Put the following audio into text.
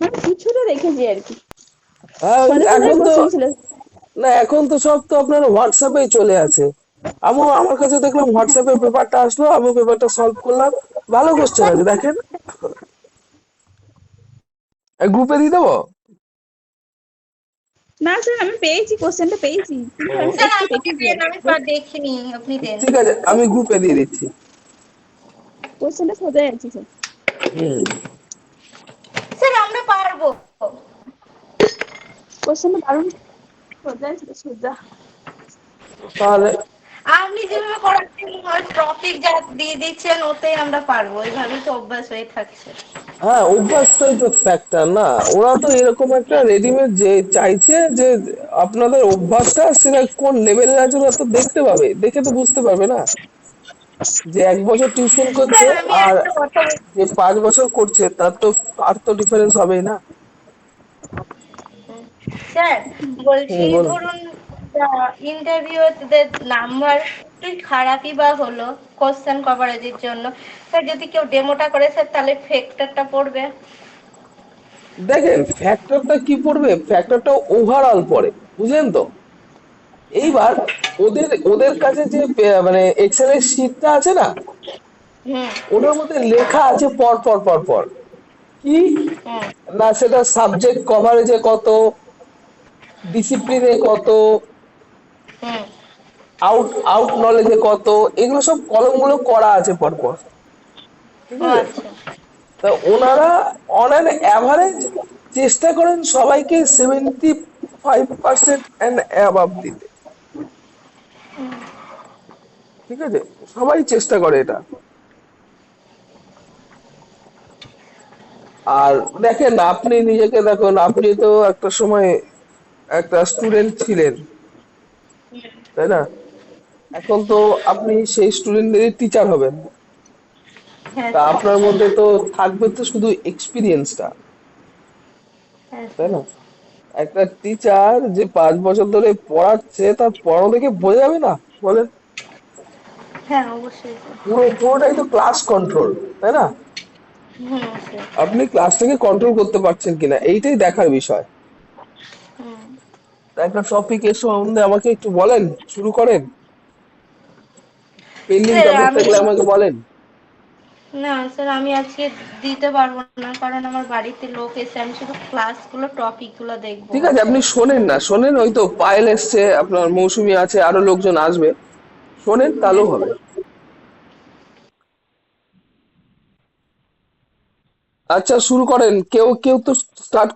মানে কিছুটা দেখেছি আর কি। হ্যাঁ সোজা সোজাই এখন তো, কোশ্চেন ছিল। না এখন তো সব তো আপনার হোয়াটসঅ্যাপে চলে আছে। আমিও আমার কাছে দেখলাম হোয়াটসঅ্যাপে পেপারটা আসলো, আমি পেপারটা সলভ করলাম। ভালো কোশ্চেন আছে দেখেন, গ্রুপে দিয়ে দেবো। না স্যার আমি পেয়েছি, কোশ্চেনটা পেয়েছি, কিন্তু আমি স্যার একটু আমাকে দেখেছি দেন, আর আমি কি। দেখিনি, আপনি দেন। ঠিক আছে, আমি গ্রুপে দিয়ে দিচ্ছি। কোশ্চেনটা সোজাই আছে স্যার। হুম। স্যার আমরা পারবো। কোশ্চেনটা দারুণ সোজা ছিল, সোজা। তাহলে আপনি যেভাবে করাচ্ছেন, টপিক যা দিয়ে দিচ্ছেন ওতেই আমরা পারবো, এইভাবেই তো অভ্যাস হয়ে থাকছে। হ্যাঁ, অভ্যাসটাই তো ফ্যাক্টর না। ওরা তো এরকম একটা রেডিমেড যে চাইছে যে আপনাদের অভ্যাসটা সেটা কোন লেভেলের আছে ওরা তো দেখতে পাবে, দেখে তো বুঝতে পারবে না যে 1 বছর টিউশন করছে স্যার আমি আর একটা কথা যে 5 বছর করছে তার তো ডিফারেন্স হবেই না। স্যার বলছি, হুম, বলুন। ধরুন ইন্টারভিউতে নাম্বার একটু খারাপই বা হলো কোশ্চেন কভারেজের জন্য, স্যার যদি কেউ ডেমোটা করে স্যার তাহলে ফেক্টরটা পড়বে। দেখেন ফ্যাক্টরটা কি পড়বে, ফ্যাক্টরটা ওভারঅল পড়ে, বুঝলেন তো। হুম এইবার ওদের ওদের কাছে যে মানে এক্সেল এর শীটটা আছে না, হুম ওটার মধ্যে লেখা আছে পর পর পর পর কি হুম না, সেটা সাবজেক্ট কভারেজে কত, ডিসিপ্লিনে কত, হুম। আউট আউট নলেজে কত, এগুলো সব কলমগুলো করা আছে পরপর। ঠিক ও আছে। আচ্ছা। তা ওনারা অন অ্যান অ্যাভারেজ চেষ্টা করেন সবাইকে 75% অ্যান্ড অ্যাবাভ দিতে। ঠিক আছে, সবাই চেষ্টা করে এটা। আর দেখেন আপনি নিজেকে দেখুন, আপনি তো একটা সময় একটা স্টুডেন্ট ছিলেন, তাই না? এখন তো আপনি সেই স্টুডেন্টদেরই টিচার হবেন। হ্যাঁ তা স্যার। আপনার মধ্যে তো থাকবে তো শুধু এক্সপিরিয়েন্সটা, হ্যাঁ তাই স্যার। না? একটা টিচার যে 5 বছর ধরে পড়াচ্ছে তার পড়ানো দেখে বোঝা যাবে না, বলেন? হ্যাঁ অবশ্যই স্যার। পুরোটাই তো ক্লাস কন্ট্রোল, তাই না? হুম স্যার। আপনি ক্লাসটাকে কন্ট্রোল করতে পারছেন কিনা এইটাই দেখার বিষয়। হুম। তা একটা টপিক এর সম্বন্ধে আমাকে একটু বলেন, শুরু করেন। পেন্ডিং স্যার টপিক আমি, থাকলে আমাকে বলেন। না স্যার আমি আজকে দিতে পারবো না, কারণ আমার বাড়িতে লোক এসে, আমি শুধু ক্লাসগুলো টপিকগুলো দেখবো ঠিক আছে, আপনি হোয়াটসঅ্যাপে। শোনেন না, শোনেন, ওই তো পায়েল এসছে, আপনার মৌসুমী আছে, আরো লোকজন আসবে, শোনেন তাহলেও হ্যাঁ হবে। স্যার। আচ্ছা শুরু করেন, কেউ কেউ তো স্টার্ট